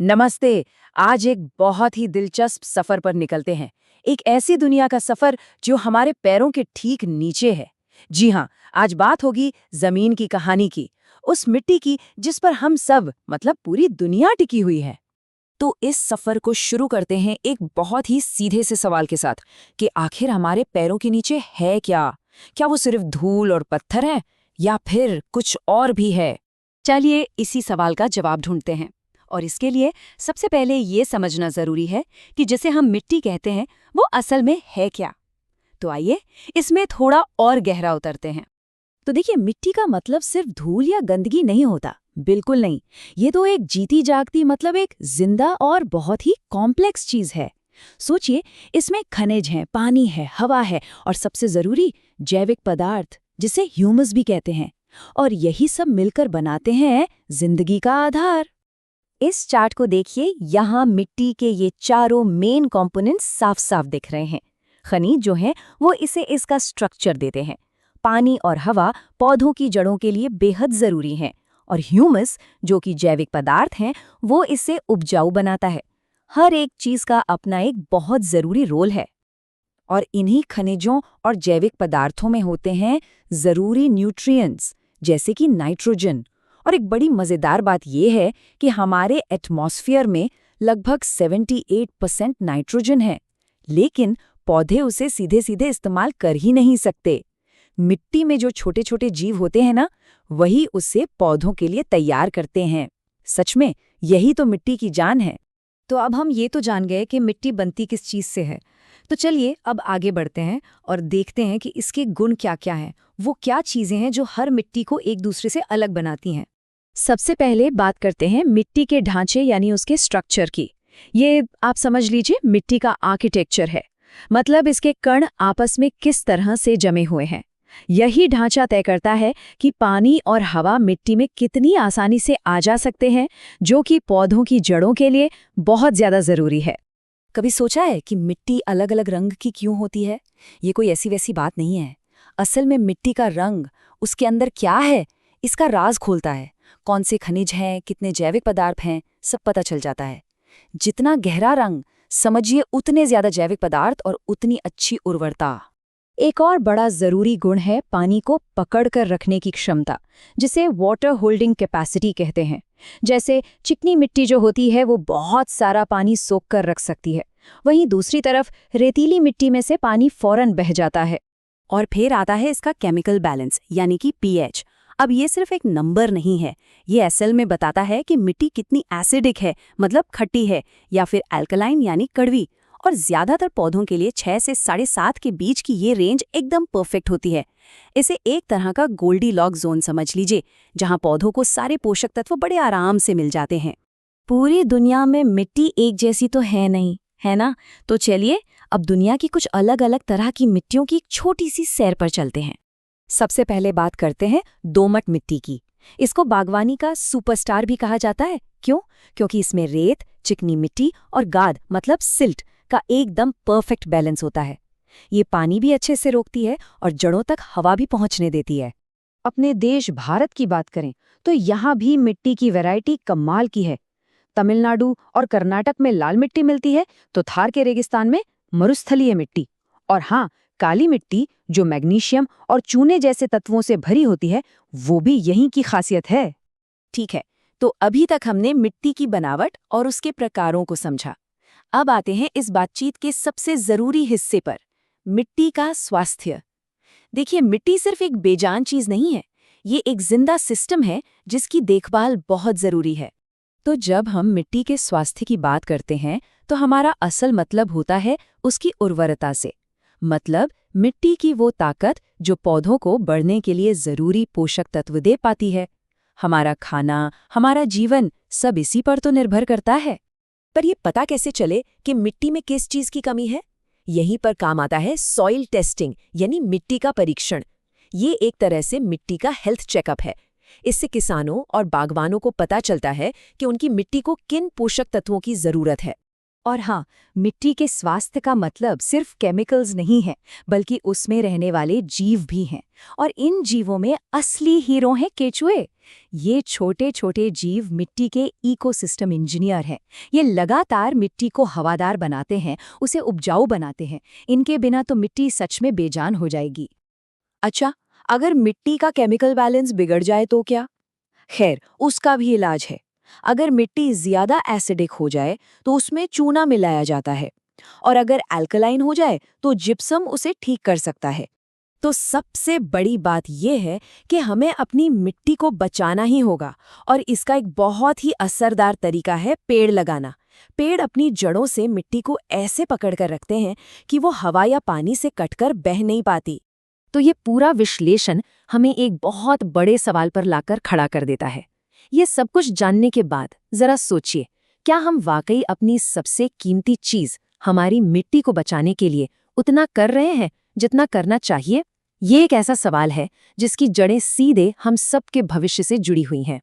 नमस्ते। आज एक बहुत ही दिलचस्प सफर पर निकलते हैं। एक ऐसी दुनिया का सफर जो हमारे पैरों के ठीक नीचे है। जी हाँ, आज बात होगी जमीन की कहानी की, उस मिट्टी की जिस पर हम सब मतलब पूरी दुनिया टिकी हुई है। तो इस सफर को शुरू करते हैं एक बहुत ही सीधे से सवाल के साथ कि आखिर हमारे पैरों के नीचे है क्या? क्या वो सिर्फ धूल और पत्थर है या फिर कुछ और भी है? चलिए इसी सवाल का जवाब ढूंढते हैं। और इसके लिए सबसे पहले ये समझना जरूरी है कि जिसे हम मिट्टी कहते हैं वो असल में है क्या। तो आइए इसमें थोड़ा और गहरा उतरते हैं। तो देखिए, मिट्टी का मतलब सिर्फ धूल या गंदगी नहीं होता, बिल्कुल नहीं। ये तो एक जीती जागती मतलब एक जिंदा और बहुत ही कॉम्प्लेक्स चीज है। सोचिए, इसमें खनिज हैं, पानी है, हवा है और सबसे जरूरी जैविक पदार्थ जिसे ह्यूमस भी कहते हैं। और यही सब मिलकर बनाते हैं जिंदगी का आधार। इस चार्ट को देखिए, यहाँ मिट्टी के ये चारों मेन कंपोनेंट्स साफ साफ दिख रहे हैं। खनिज जो हैं वो इसे इसका स्ट्रक्चर देते हैं। पानी और हवा पौधों की जड़ों के लिए बेहद जरूरी हैं और ह्यूमस जो कि जैविक पदार्थ हैं वो इसे उपजाऊ बनाता है। हर एक चीज का अपना एक बहुत जरूरी रोल है। और इन्हीं खनिजों और जैविक पदार्थों में होते हैं जरूरी न्यूट्रिएंट्स जैसे कि नाइट्रोजन। और एक बड़ी मजेदार बात यह है कि हमारे एटमॉस्फेयर में लगभग 78% नाइट्रोजन है, लेकिन पौधे उसे सीधे सीधे इस्तेमाल कर ही नहीं सकते। मिट्टी में जो छोटे छोटे जीव होते हैं ना, वही उसे पौधों के लिए तैयार करते हैं। सच में यही तो मिट्टी की जान है। तो अब हम ये तो जान गए कि मिट्टी बनती किस चीज से है। तो चलिए अब आगे बढ़ते हैं और देखते हैं कि इसके गुण क्या क्या हैं। वो क्या चीजें हैं जो हर मिट्टी को एक दूसरे से अलग बनाती हैं। सबसे पहले बात करते हैं मिट्टी के ढांचे यानी उसके स्ट्रक्चर की। ये आप समझ लीजिए मिट्टी का आर्किटेक्चर है, मतलब इसके कण आपस में किस तरह से जमे हुए हैं। यही ढांचा तय करता है कि पानी और हवा मिट्टी में कितनी आसानी से आ जा सकते हैं, जो कि पौधों की जड़ों के लिए बहुत ज्यादा जरूरी है। कभी सोचा है कि मिट्टी अलग अलग रंग की क्यों होती है? ये कोई ऐसी वैसी बात नहीं है। असल में मिट्टी का रंग उसके अंदर क्या है, इसका राज खोलता है। कौन से खनिज हैं, कितने जैविक पदार्थ हैं, सब पता चल जाता है। जितना गहरा रंग समझिए उतने ज्यादा जैविक पदार्थ और उतनी अच्छी उर्वरता। एक और बड़ा जरूरी गुण है पानी को पकड़ कर रखने की क्षमता, जिसे वाटर होल्डिंग कैपेसिटी कहते हैं। जैसे चिकनी मिट्टी जो होती है वो बहुत सारा पानी सोख कर रख सकती है, वहीं दूसरी तरफ रेतीली मिट्टी में से पानी फौरन बह जाता है। और फिर आता है इसका केमिकल बैलेंस यानी कि पीएच। अब ये सिर्फ एक नंबर नहीं है, ये असल में बताता है कि मिट्टी कितनी एसिडिक है, मतलब खट्टी है, या फिर अल्कलाइन यानी कड़वी। और ज्यादातर पौधों के लिए 6 से 7.5 के बीच की ये रेंज एकदम परफेक्ट होती है। इसे एक तरह का गोल्डीलॉक जोन समझ लीजिए, जहां पौधों को सारे पोषक तत्व बड़े आराम से मिल जाते हैं। पूरी दुनिया में मिट्टी एक जैसी तो है नहीं, है ना? तो चलिए अब दुनिया की कुछ अलग अलग तरह की मिट्टियों की एक छोटी सी सैर पर चलते हैं। सबसे पहले बात करते हैं दोमट मिट्टी की। इसको बागवानी का सुपरस्टार भी कहा जाता है। क्यों? क्योंकि इसमें रेत, चिकनी मिट्टी और गाद मतलब सिल्ट का एकदम परफेक्ट बैलेंस होता है। ये पानी भी अच्छे से रोकती है और जड़ों तक हवा भी पहुंचने देती है। अपने देश भारत की बात करें तो यहाँ भी मिट्टी की वैरायटी कमाल की है। तमिलनाडु और कर्नाटक में लाल मिट्टी मिलती है, तो थार के रेगिस्तान में मरुस्थलीय मिट्टी। और हाँ, काली मिट्टी जो मैग्नीशियम और चूने जैसे तत्वों से भरी होती है, वो भी यहीं की खासियत है। ठीक है, तो अभी तक हमने मिट्टी की बनावट और उसके प्रकारों को समझा। अब आते हैं इस बातचीत के सबसे जरूरी हिस्से पर, मिट्टी का स्वास्थ्य। देखिए, मिट्टी सिर्फ एक बेजान चीज नहीं है, ये एक जिंदा सिस्टम है जिसकी देखभाल बहुत जरूरी है। तो जब हम मिट्टी के स्वास्थ्य की बात करते हैं तो हमारा असल मतलब होता है उसकी उर्वरता से। मतलब मिट्टी की वो ताकत जो पौधों को बढ़ने के लिए जरूरी पोषक तत्व दे पाती है। हमारा खाना, हमारा जीवन सब इसी पर तो निर्भर करता है। पर ये पता कैसे चले कि मिट्टी में किस चीज की कमी है? यहीं पर काम आता है सॉइल टेस्टिंग यानी मिट्टी का परीक्षण। ये एक तरह से मिट्टी का हेल्थ चेकअप है। इससे किसानों और बागवानों को पता चलता है कि उनकी मिट्टी को किन पोषक तत्वों की जरूरत है। और हाँ, मिट्टी के स्वास्थ्य का मतलब सिर्फ केमिकल्स नहीं है, बल्कि उसमें रहने वाले जीव भी हैं। और इन जीवों में असली हीरो हैं केचुए। ये छोटे छोटे जीव मिट्टी के इकोसिस्टम इंजीनियर हैं। ये लगातार मिट्टी को हवादार बनाते हैं, उसे उपजाऊ बनाते हैं। इनके बिना तो मिट्टी सच में बेजान हो जाएगी। अच्छा, अगर मिट्टी का केमिकल बैलेंस बिगड़ जाए तो क्या? खैर, उसका भी इलाज है। अगर मिट्टी ज्यादा एसिडिक हो जाए तो उसमें चूना मिलाया जाता है, और अगर अल्कलाइन हो जाए तो जिप्सम उसे ठीक कर सकता है। तो सबसे बड़ी बात यह है कि हमें अपनी मिट्टी को बचाना ही होगा, और इसका एक बहुत ही असरदार तरीका है पेड़ लगाना। पेड़ अपनी जड़ों से मिट्टी को ऐसे पकड़ कर रखते हैं कि वो हवा या पानी से कटकर बह नहीं पाती। तो ये पूरा विश्लेषण हमें एक बहुत बड़े सवाल पर लाकर खड़ा कर देता है। ये सब कुछ जानने के बाद जरा सोचिए, क्या हम वाकई अपनी सबसे कीमती चीज, हमारी मिट्टी को बचाने के लिए उतना कर रहे हैं जितना करना चाहिए? ये एक ऐसा सवाल है जिसकी जड़ें सीधे हम सबके भविष्य से जुड़ी हुई हैं।